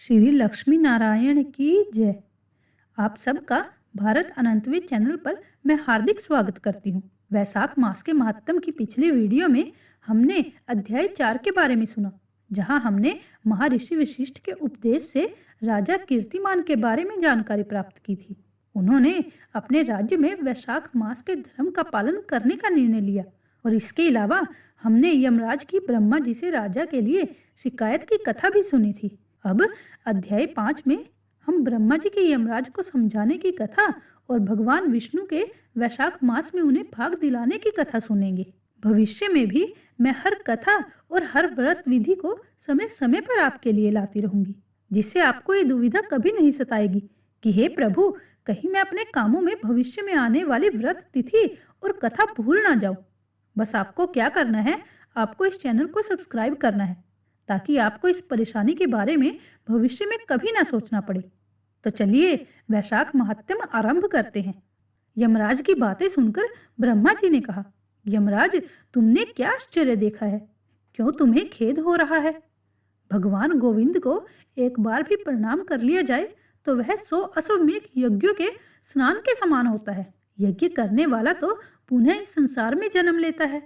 श्री लक्ष्मी नारायण की जय। आप सबका भारत अनंतवेद चैनल पर मैं हार्दिक स्वागत करती हूँ। वैशाख मास के महात्म की पिछली वीडियो में हमने अध्याय 4 के बारे में सुना, जहाँ हमने महर्षि वशिष्ठ के उपदेश से राजा कीर्तिमान के बारे में जानकारी प्राप्त की थी। उन्होंने अपने राज्य में वैशाख मास के धर्म का पालन करने का निर्णय लिया और इसके अलावा हमने यमराज की ब्रह्मा जी से राजा के लिए शिकायत की कथा भी सुनी थी। अब अध्याय 5 में हम ब्रह्मा जी के यमराज को समझाने की कथा और भगवान विष्णु के वैशाख मास में उन्हें भाग दिलाने की कथा सुनेंगे। भविष्य में भी मैं हर कथा और हर व्रत विधि को समय समय पर आपके लिए लाती रहूंगी, जिससे आपको ये दुविधा कभी नहीं सताएगी कि हे प्रभु, कहीं मैं अपने कामों में भविष्य में आने वाली व्रत तिथि और कथा भूल ना जाऊं। बस आपको क्या करना है, आपको इस चैनल को सब्सक्राइब करना है ताकि आपको इस परेशानी के बारे में भविष्य में कभी ना सोचना पड़े। तो चलिए वैशाख महात्म्य आरंभ करते हैं। यमराज की बातें सुनकर ब्रह्मा जी ने कहा, यमराज, तुमने क्या आश्चर्य देखा है? क्यों तुम्हें खेद हो रहा है? भगवान गोविंद को एक बार भी प्रणाम कर लिया जाए तो वह 100 अश्वमेध यज्ञों के स्नान के समान होता है। यज्ञ करने वाला तो पुनः इस संसार में जन्म लेता है,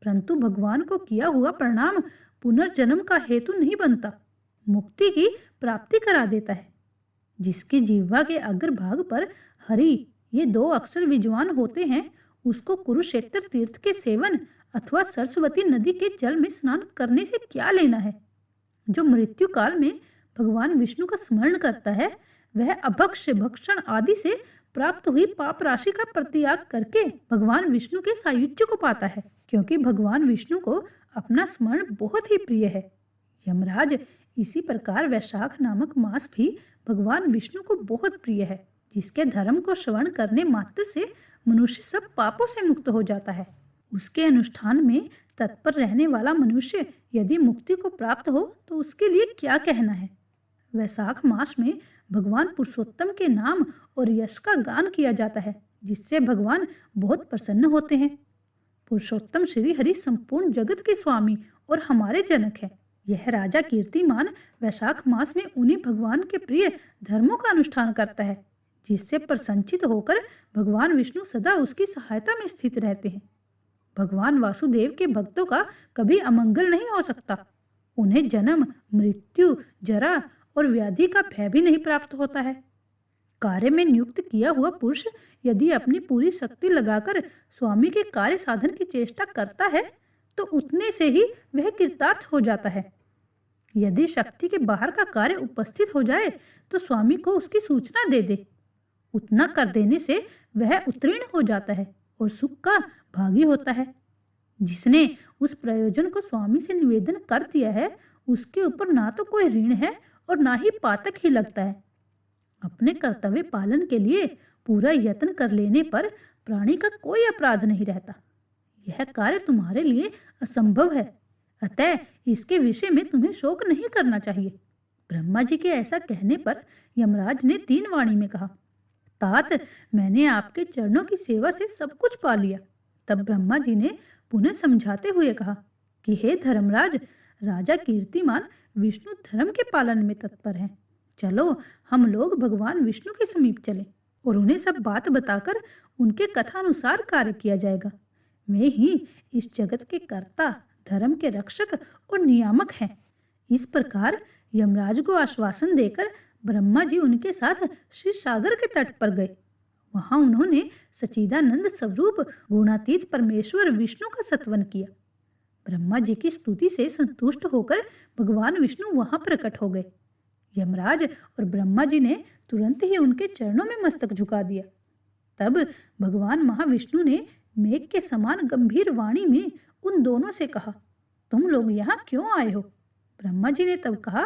परंतु भगवान को किया हुआ प्रणाम पुनर्जन्म का हेतु नहीं बनता, मुक्ति की प्राप्ति करा देता है। जिसकी जिह्वा के अग्रभाग पर हरि ये 2 अक्षर विद्वान होते हैं, उसको कुरुक्षेत्र तीर्थ के सेवन अथवा सरस्वती नदी के जल में स्नान करने से क्या लेना है? जो मृत्यु काल में भगवान विष्णु का स्मरण करता है, वह अभक्ष्य भक्षण आदि से प्राप्त हुई पाप राशि का परित्याग करके भगवान विष्णु के सायुज्य को पाता है, क्योंकि भगवान विष्णु को अपना स्मरण बहुत ही प्रिय है। यमराज, इसी प्रकार वैशाख नामक मास भी भगवान विष्णु को बहुत प्रिय है, जिसके धर्म को श्रवण करने मात्र से मनुष्य सब पापों से मुक्त हो जाता है। उसके अनुष्ठान में तत्पर रहने वाला मनुष्य यदि मुक्ति को प्राप्त हो तो उसके लिए क्या कहना है। वैशाख मास में भगवान पुरुषोत्तम के नाम और यश का गान किया जाता है, जिससे भगवान बहुत प्रसन्न होते हैं। पुरुषोत्तम श्री हरि संपूर्ण जगत के स्वामी और हमारे जनक है। यह राजा कीर्तिमान वैशाख मास में उन्हीं भगवान के प्रिय धर्मों का अनुष्ठान करता है, जिससे प्रसन्नचित होकर भगवान विष्णु सदा उसकी सहायता में स्थित रहते हैं। भगवान वासुदेव के भक्तों का कभी अमंगल नहीं हो सकता। उन्हें जन्म, मृत्यु, जरा और व्याधि का भय भी नहीं प्राप्त होता है। कार्य में नियुक्त किया हुआ पुरुष यदि अपनी पूरी शक्ति लगाकर स्वामी के कार्य साधन की चेष्टा करता है तो उतने से ही वह कृतार्थ हो जाता है। यदि शक्ति के बाहर का कार्य उपस्थित हो जाए तो स्वामी को उसकी सूचना दे दे। उतना कर देने से वह उत्तीर्ण हो जाता है और सुख का भागी होता है। जिसने उस प्रयोजन को स्वामी से निवेदन कर दिया है, उसके ऊपर ना तो कोई ऋण है और ना ही पातक ही लगता है। अपने कर्तव्य पालन के लिए पूरा यत्न कर लेने पर प्राणी का कोई अपराध नहीं रहता। यह कार्य तुम्हारे लिए असंभव है, अतः इसके विषय में तुम्हें शोक नहीं करना चाहिए। ब्रह्मा जी के ऐसा कहने पर यमराज ने 3 वाणी में कहा, तात, मैंने आपके चरणों की सेवा से सब कुछ पा लिया। तब ब्रह्मा जी ने पुनः समझाते हुए कहा कि हे धर्मराज, राजा कीर्तिमान विष्णु धर्म के पालन में तत्पर हैं। चलो हम लोग भगवान विष्णु के समीप चले और उन्हें सब बात बताकर उनके कथानुसार कार्य किया जाएगा। वे ही इस जगत के कर्ता, धर्म के रक्षक और नियामक हैं। इस प्रकार यमराज को आश्वासन देकर ब्रह्मा जी उनके साथ श्री सागर के तट पर गए। वहां उन्होंने सच्चिदानंद स्वरूप गुणातीत परमेश्वर विष्णु का सत्वन किया। ब्रह्मा जी की स्तुति से संतुष्ट होकर भगवान विष्णु वहां प्रकट हो गए। यमराज और ब्रह्मा जी ने तुरंत ही उनके चरणों में मस्तक झुका दिया। तब भगवान महाविष्णु ने मेघ के समान गंभीर वाणी में उन दोनों से कहा, तुम लोग यहाँ क्यों आए हो? ब्रह्मा जी ने तब कहा,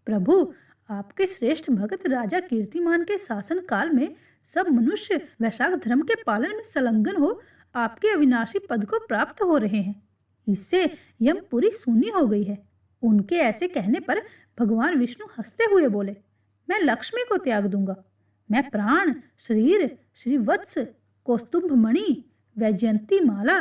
प्रभु, आपके श्रेष्ठ भक्त राजा कीर्तिमान के शासन काल में सब मनुष्य वैशाख धर्म के पालन में संलग्न हो आपके अविनाशी पद को प्राप्त हो रहे हैं। इससे यमपुरी सूनी हो गई है। उनके ऐसे कहने पर भगवान विष्णु हंसते हुए बोले, मैं लक्ष्मी को त्याग दूंगा। मैं प्राण, शरीर, श्रीवत्स, कौस्तुभ मणि, वैजयंती माला,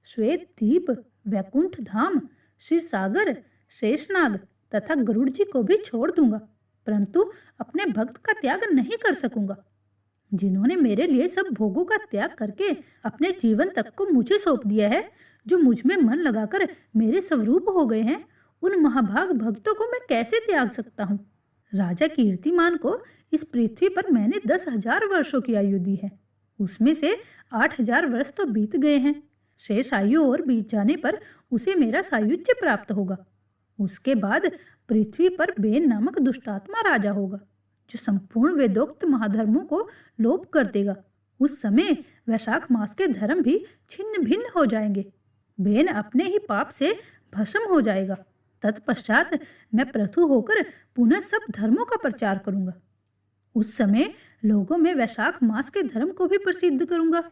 श्वेत दीप, वैकुंठ धाम, श्री सागर, शेषनाग तथा गरुड़ जी को भी छोड़ दूंगा। परंतु अपने भक्त का त्याग नहीं कर सकूंगा। जिन्होंने मेरे लिए सब भोगों का त्याग करके अपने जीवन तक को मुझे सौंप दिया है, जो मुझ में मन लगाकर मेरे स्वरूप हो गए हैं, उन महाभाग भक्तों को मैं कैसे त्याग सकता हूँ। राजा कीर्तिमान को इस पृथ्वी पर मैंने 10,000 वर्षों की आयु दी है। उसमें से 8,000 वर्ष तो बीत गए हैं। शेष आयु और बीत जाने पर उसे मेरा सायुज्य प्राप्त होगा। उसके बाद पृथ्वी पर बेन नामक दुष्टात्मा राजा होगा, जो संपूर्ण वेदोक्त महाधर्मों को लोप कर देगा। उस समय वैशाख मास के धर्म भी छिन्न भिन्न हो जाएंगे। बेन अपने ही पाप से भस्म हो जाएगा। तत्पश्चात मैं प्रथु होकर पुनः सब धर्मों का प्रचार करूंगा। उस समय लोगों में वैशाख मास के धर्म को भी प्रसिद्ध करूंगा।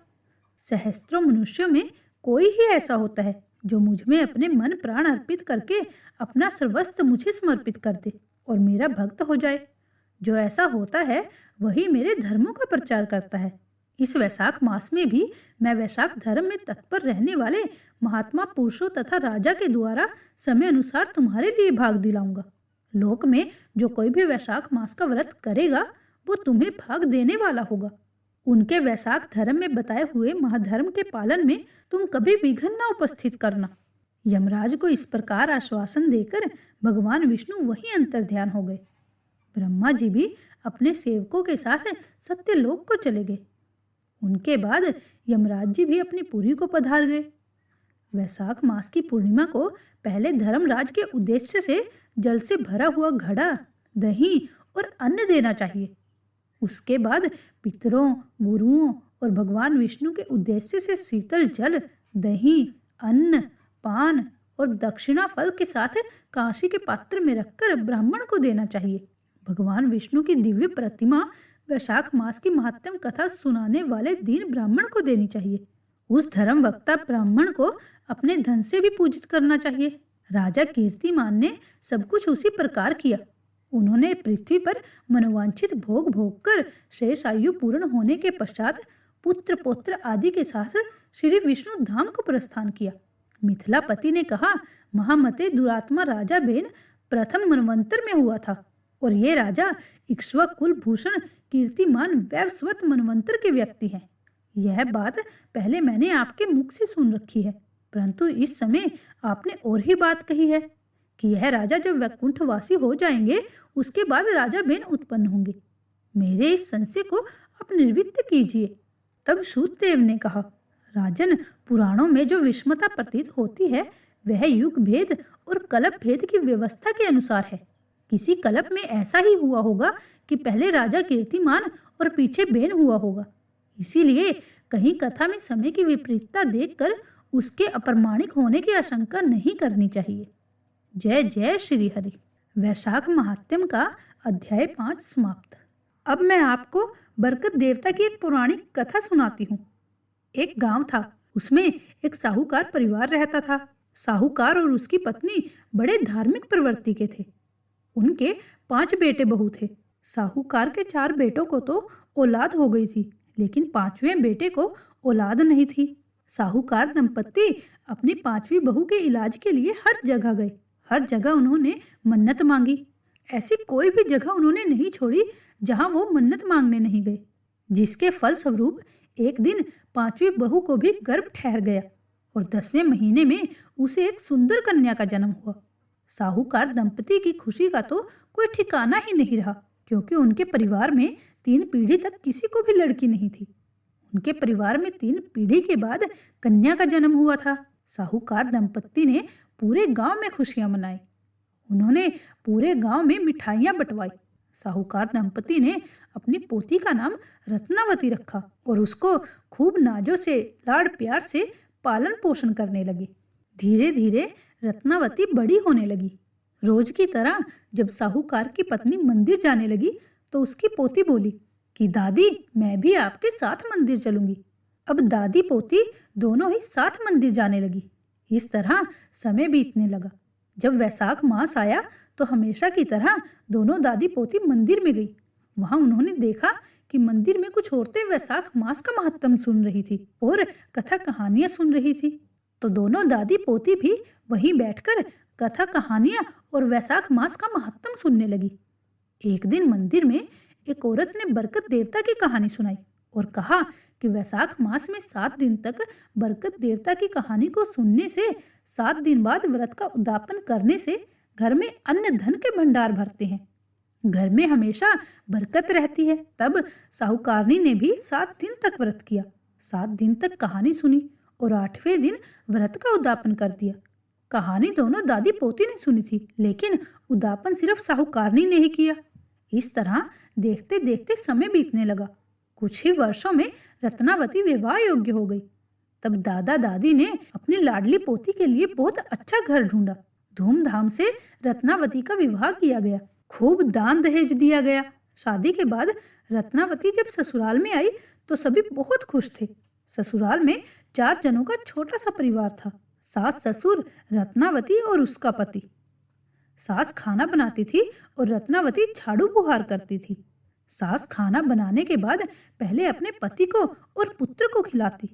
सहस्त्रों मनुष्यों में कोई ही ऐसा होता है जो मुझ में अपने मन प्राण अर्पित करके अपना सर्वस्व मुझे समर्पित कर दे और मेरा भक्त हो जाए। जो ऐसा होता है वही मेरे धर्मों का प्रचार करता है। इस वैशाख मास में भी मैं वैशाख धर्म में तत्पर रहने वाले महात्मा पुरुषों तथा राजा के द्वारा समय अनुसार तुम्हारे लिए भाग दिलाऊंगा। लोक में जो कोई भी वैशाख मास का व्रत करेगा वो तुम्हें भाग देने वाला होगा। उनके वैशाख धर्म में बताए हुए महाधर्म के पालन में तुम कभी विघ्न न उपस्थित करना। यमराज को इस प्रकार आश्वासन देकर भगवान विष्णु वहीं अंतर ध्यान हो गए। ब्रह्मा जी भी अपने सेवकों के साथ सत्यलोक को चले गए। उनके बाद यमराज जी भी अपनी पुरी को पधार गए। वैशाख मास की पूर्णिमा को पहले धर्मराज के उद्देश्य से जल से भरा हुआ घड़ा, दही और अन्न देना चाहिए। उसके बाद पितरों, गुरुओं और भगवान विष्णु के उद्देश्य से शीतल जल, दही, अन्न, पान और दक्षिणा फल के साथ कांसी के पात्र में रखकर ब्राह्मण को देना चाहिए। भगवान विष्णु की दिव्य प्रतिमा वैशाख मास की महात्म कथा सुनाने वाले दीन ब्राह्मण को देनी चाहिए। उस धर्म वक्ता ब्राह्मण को अपने धन से भी पूजित करना चाहिए। राजा कीर्तिमान ने सब कुछ उसी प्रकार किया। उन्होंने पृथ्वी पर मनोवांछित भोग भोग कर शेष आयु पूर्ण होने के पश्चात पुत्र पौत्र आदि के साथ श्री विष्णु धाम को प्रस्थान किया। मिथिलापति ने कहा, महामते दुरात्मा राजा बेन प्रथम मनवंतर में हुआ था और ये राजा इक्ष्वाकु कुल भूषण कीर्तिमान वैवस्वत मनवंतर के व्यक्ति हैं। यह बात पहले मैंने आपके मुख से सुन रखी है, परंतु इस समय आपने और ही बात कही है कि यह राजा जब वैकुंठवासी हो जाएंगे उसके बाद राजा बेन उत्पन्न होंगे। मेरे इस संशय को आप निवृत्त कीजिए। तब सूतदेव ने कहा, राजन, पुराणों में जो विषमता प्रतीत होती है वह युग भेद और कल्प भेद की व्यवस्था के अनुसार है। किसी कल्प में ऐसा ही हुआ होगा कि पहले राजा कीर्तिमान और पीछे बेन हुआ होगा। इसीलिए कहीं कथा में समय की विपरीतता देखकर उसके अप्रमाणिक होने की आशंका नहीं करनी चाहिए। जय जय श्री हरि। वैशाख महात्म्य का अध्याय 5 समाप्त। अब मैं आपको बरकत देवता की एक पौराणिक कथा सुनाती हूँ। एक गांव था, उसमें एक साहूकार परिवार रहता था। साहूकार और उसकी पत्नी बड़े धार्मिक प्रवृत्ति के थे। उनके 5 बेटे बहू थे। साहूकार के 4 बेटों को तो औलाद हो गई थी, लेकिन 5वें बेटे को औलाद नहीं थी। साहूकार दंपत्ति अपनी 5वीं बहू के इलाज के लिए हर जगह गए। हर जगह उन्होंने मन्नत मांगी। ऐसी कोई भी जगह उन्होंने नहीं छोड़ी जहां वो मन्नत मांगने नहीं गए, जिसके फलस्वरूप एक दिन 5वीं बहू को भी गर्भ ठहर गया और 10वें महीने में उसे एक सुंदर कन्या का जन्म हुआ। साहूकार दंपति की खुशी का तो कोई ठिकाना ही नहीं रहा, क्योंकि उनके परिवार में 3 पीढ़ी तक किसी को भी लड़की नहीं थी। उनके परिवार में 3 पीढ़ी के बाद कन्या का जन्म हुआ था। साहूकार दंपत्ति ने पूरे गांव में खुशियां मनाई। उन्होंने पूरे गांव में मिठाइयां बंटवाई। साहूकार दंपति ने अपनी पोती का नाम रत्नावती रखा और उसको खूब नाजों से लाड़ प्यार से पालन पोषण करने लगे। धीरे धीरे रत्नावती बड़ी होने लगी। रोज की तरह जब साहूकार की पत्नी मंदिर जाने लगी तो उसकी पोती बोली कि दादी, मैं भी आपके साथ मंदिर चलूंगी। अब दादी पोती दोनों ही साथ मंदिर जाने लगी। इस तरह समय बीतने लगा। जब वैशाख मास आया तो हमेशा की तरह दोनों दादी पोती मंदिर में गई। वहां उन्होंने देखा कि मंदिर में कुछ औरतें वैशाख मास का महत्व सुन रही थी और कथा कहानियां सुन रही थी। तो दोनों दादी पोती भी वहीं बैठकर कथा कहानियां और वैशाख मास का महत्व सुनने लगी। एक दिन मंदिर में एक औरत ने बरकत देवता की कहानी सुनाई और कहा कि वैसाख मास में 7 दिन तक बरकत देवता की कहानी को सुनने से 7 दिन बाद व्रत का उद्यापन करने से घर में अन्न धन के भंडार भरते हैं, घर में हमेशा बरकत रहती है। तब साहूकारनी ने भी 7 दिन तक व्रत किया, 7 दिन तक कहानी सुनी और 8वें दिन व्रत का उद्यापन कर दिया। कहानी दोनों दादी पोती ने सुनी थी, लेकिन उद्यापन सिर्फ साहूकारनी ने ही किया। इस तरह देखते देखते समय बीतने लगा। कुछ ही वर्षों में रत्नावती विवाह योग्य हो गई। तब दादा दादी ने अपनी लाडली पोती के लिए बहुत अच्छा घर ढूंढा। धूमधाम से रत्नावती का विवाह किया गया, खूब दान दहेज दिया गया। शादी के बाद रत्नावती जब ससुराल में आई तो सभी बहुत खुश थे। ससुराल में 4 जनों का छोटा सा परिवार था, सास ससुर, रत्नावती और उसका पति। सास खाना बनाती थी और रत्नावती झाड़ू बुहार करती थी। सास खाना बनाने के बाद पहले अपने पति को और पुत्र को खिलाती,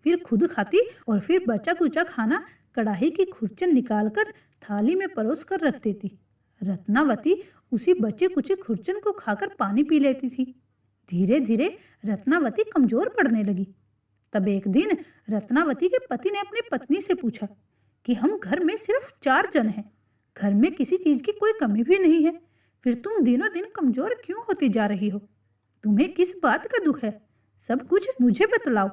फिर खुद खाती और फिर बचा कुचा खाना कढ़ाई की खुरचन निकालकर थाली में परोस कर रख देती। रत्नावती उसी बचे कुचे खुरचन को खाकर पानी पी लेती थी। धीरे धीरे रत्नावती कमजोर पड़ने लगी। तब एक दिन रत्नावती के पति ने अपनी पत्नी से पूछा कि हम घर में सिर्फ 4 जन हैं, घर में किसी चीज की कोई कमी भी नहीं है, फिर तुम दिनों दिन कमजोर क्यों होती जा रही हो? तुम्हें किस बात का दुख है? सब कुछ मुझे बतलाओ।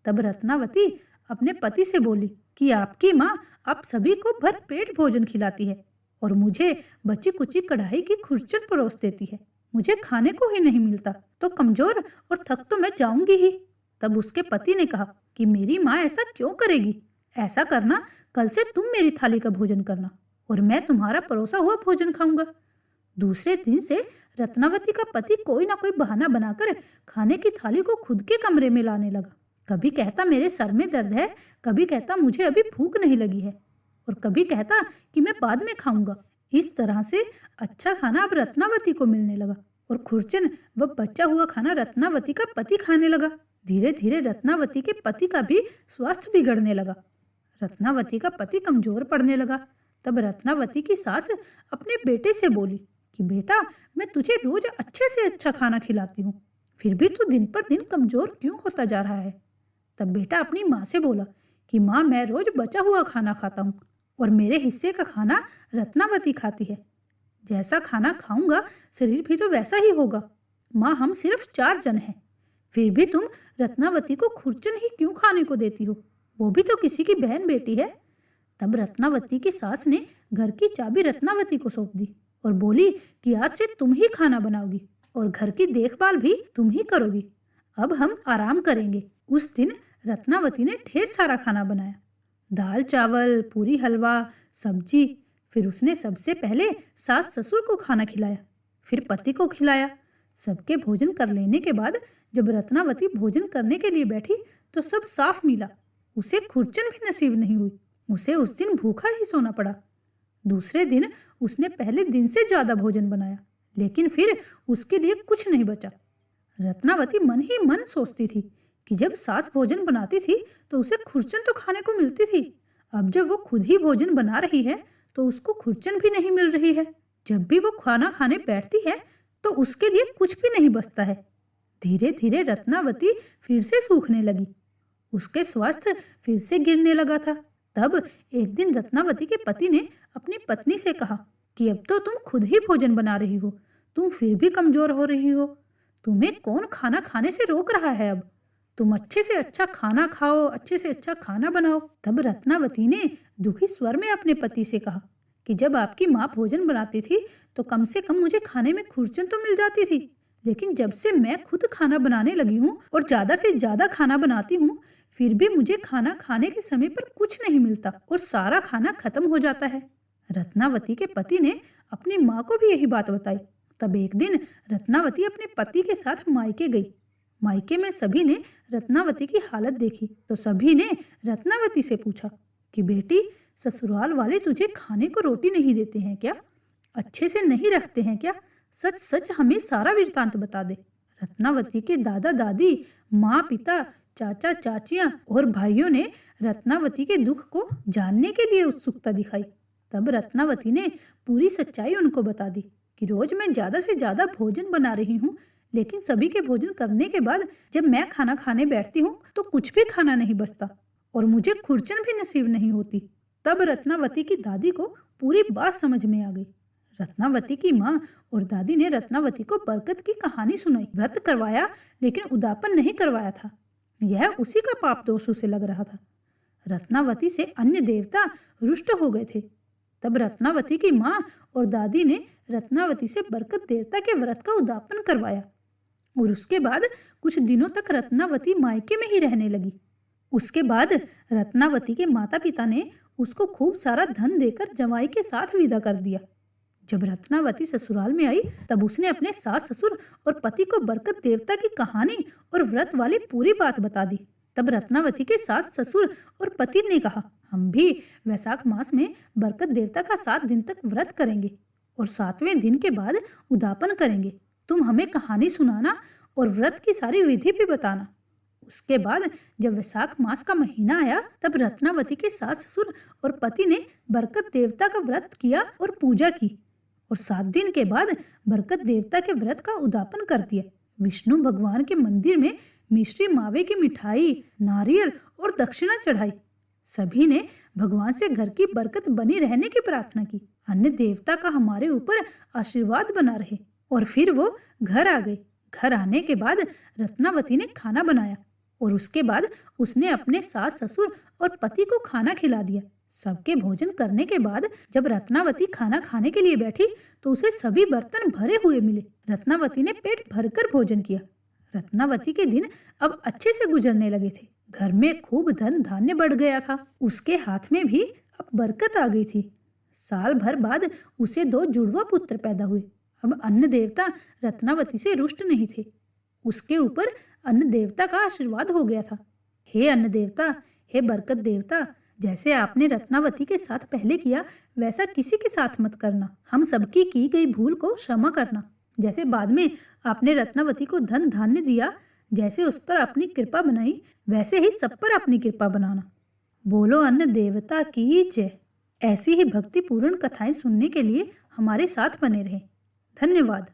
तब रत्नावती अपने पति से बोली कि आपकी माँ आप सभी को भर पेट भोजन खिलाती है और मुझे बची कुची कढ़ाई की खुरचन परोस देती है। मुझे खाने को ही नहीं मिलता तो कमजोर और थक तो मैं जाऊंगी ही। तब उसके पति ने कहा कि मेरी माँ ऐसा क्यों करेगी? ऐसा करना, कल से तुम मेरी थाली का भोजन करना और मैं तुम्हारा परोसा हुआ भोजन खाऊंगा। दूसरे दिन से रत्नावती का पति कोई ना कोई बहाना बनाकर खाने की थाली को खुद के कमरे में लाने लगा। कभी कहता मेरे सर में दर्द है, कभी कहता मुझे अभी भूख नहीं लगी है और कभी कहता कि मैं बाद में खाऊंगा। इस तरह से अच्छा खाना अब रत्नावती को मिलने लगा और खुरचन व बचा हुआ खाना रत्नावती का पति खाने लगा। धीरे धीरे रत्नावती के पति का भी स्वास्थ्य बिगड़ने लगा। रत्नावती का पति कमजोर पड़ने लगा। तब रत्नावती की सास अपने बेटे से बोली कि बेटा, मैं तुझे रोज अच्छे से अच्छा खाना खिलाती हूँ, फिर भी तू दिन पर दिन कमजोर क्यों होता जा रहा है? तब बेटा अपनी माँ से बोला कि माँ, मैं रोज बचा हुआ खाना खाता हूँ और मेरे हिस्से का खाना रत्नावती खाती है। जैसा खाना खाऊंगा शरीर भी तो वैसा ही होगा। माँ, हम सिर्फ 4 जन हैं, फिर भी तुम रत्नावती को खुरचन ही क्यों खाने को देती हो? वो भी तो किसी की बहन बेटी है। तब रत्नावती की सास ने घर की चाबी रत्नावती को सौंप दी और बोली कि आज से तुम ही खाना बनाओगी और घर की देखभाल भी तुम ही करोगी। अब हम आराम करेंगे। उस दिन रत्नावती ने ढेर सारा खाना बनाया, दाल चावल, पूरी हलवा, सब्जी। फिर उसने सबसे पहले सास ससुर को खाना खिलाया, फिर पति को खिलाया। सबके भोजन कर लेने के बाद जब रत्नावती भोजन करने के लिए बैठी तो सब साफ मिला। उसे खुरचन भी नसीब नहीं हुई। उसे उस दिन भूखा ही सोना पड़ा। दूसरे दिन उसने पहले दिन से ज्यादा भोजन बनाया, लेकिन फिर उसके लिए कुछ नहीं बचा। रत्नावती मन ही मन सोचती थी कि जब सास भोजन बनाती थी तो उसे खुरचन तो खाने को मिलती थी, अब जब वो खुद ही भोजन बना रही है तो उसको खुरचन भी नहीं मिल रही है। जब भी वो खाना खाने बैठती है तो उसके लिए कुछ भी नहीं बचता है। धीरे धीरे रत्नावती फिर से सूखने लगी, उसके स्वास्थ्य फिर से गिरने लगा था। तब एक दिन रत्नावती के पति ने अपनी पत्नी से कहा कि अब तो तुम खुद ही भोजन बना रही हो, तुम फिर भी कमजोर हो रही हो। तुम्हें कौन खाना खाने से रोक रहा है? अब तुम अच्छे से अच्छा खाना खाओ, अच्छे से अच्छा खाना बनाओ। तब रत्नावती ने दुखी स्वर में अपने पति से कहा कि जब आपकी माँ भोजन बनाती थी तो कम से कम मुझे खाने में खुरचन तो मिल जाती थी, लेकिन जब से मैं खुद खाना बनाने लगी हूँ और ज्यादा से ज्यादा खाना बनाती हूँ, फिर भी मुझे खाना खाने के समय पर कुछ नहीं मिलता और सारा खाना खत्म हो जाता है। रत्नावती के पति ने अपनी माँ को भी यही बात बताई। तब एक दिन रत्नावती अपने पति के साथ मायके गई। मायके में सभी ने रत्नावती की हालत देखी तो सभी ने रत्नावती से पूछा कि बेटी, ससुराल वाले तुझे खाने को रोटी नहीं देते हैं क्या? अच्छे से नहीं रखते हैं क्या? सच सच हमें सारा वृत्तांत बता दे। रत्नावती के दादा दादी, माँ पिता, चाचा चाचियां और भाइयों ने रत्नावती के दुख को जानने के लिए उत्सुकता दिखाई। तब रत्नावती ने पूरी सच्चाई उनको बता दी कि रोज मैं ज़्यादा से ज़्यादा भोजन बना रही हूँ, लेकिन सभी के भोजन करने के बाद जब मैं खाना खाने बैठती हूँ तो कुछ भी खाना नहीं बचता और मुझे खुरचन भी नसीब नहीं होती। तब रत्नावती की दादी को पूरी बात समझ में आ गई। रत्नावती की माँ और दादी ने रत्नावती को बरकत की कहानी सुनाई। व्रत करवाया लेकिन उदापन नहीं करवाया था, यह उसी का पाप दोष उसे लग रहा था। रत्नावती से अन्य देवता रुष्ट हो गए थे। तब रत्नावती की माँ और दादी ने रत्नावती से बरकत देवता के व्रत का उदापन करवाया और उसके बाद कुछ दिनों तक रत्नावती मायके में ही रहने लगी। उसके बाद रत्नावती के माता पिता ने उसको खूब सारा धन देकर जमाई के साथ विदा कर दिया। जब रत्नावती ससुराल में आई तब उसने अपने सास ससुर और पति को बरकत देवता की कहानी और व्रत वाली पूरी बात बता दी। तब रत्नावती के सास ससुर और पति ने कहा, हम भी वैशाख मास में बरकत देवता का 7 दिन तक व्रत करेंगे और 7वें दिन के बाद उदापन करेंगे। तुम हमें कहानी सुनाना और व्रत की सारी विधि भी बताना। उसके बाद जब वैशाख मास का महीना आया तब रत्नावती के सास ससुर और पति ने बरकत देवता का व्रत किया और पूजा की और 7 दिन के बाद बरकत देवता के व्रत का उदापन कर दिया। विष्णु भगवान के मंदिर में मिश्री मावे की मिठाई, नारियल और दक्षिणा चढ़ाई। सभी ने भगवान से घर की बरकत बनी रहने की प्रार्थना की। अन्य देवता का हमारे ऊपर आशीर्वाद बना रहे। और फिर वो घर आ गए। घर आने के बाद रत्नावती ने खाना बनाया और उसके बाद उसने अपने सास ससुर और पति को खाना खिला दिया। सबके भोजन करने के बाद जब रत्नावती खाना खाने के लिए बैठी तो उसे सभी बर्तन भरे हुए मिले। रत्नावती ने पेट भरकर भोजन किया। रत्नावती के दिन अब अच्छे से गुजरने लगे थे। घर में खूब धन धान्य बढ़ गया था। उसके हाथ में भी अब बरकत आ गई थी। साल भर बाद उसे 2 जुड़वा पुत्र पैदा हुए। अब अन्न देवता रत्नावती से रुष्ट नहीं थे। उसके ऊपर अन्न देवता का आशीर्वाद हो गया था। हे अन्न देवता, हे बरकत देवता, जैसे आपने रत्नावती के साथ पहले किया वैसा किसी के साथ मत करना। हम सबकी की गई भूल को क्षमा करना। जैसे बाद में आपने रत्नावती को धन धान्य दिया, जैसे उस पर अपनी कृपा बनाई, वैसे ही सब पर अपनी कृपा बनाना। बोलो अन्न देवता की जय। ऐसी ही भक्तिपूर्ण कथाएं सुनने के लिए हमारे साथ बने रहें। धन्यवाद।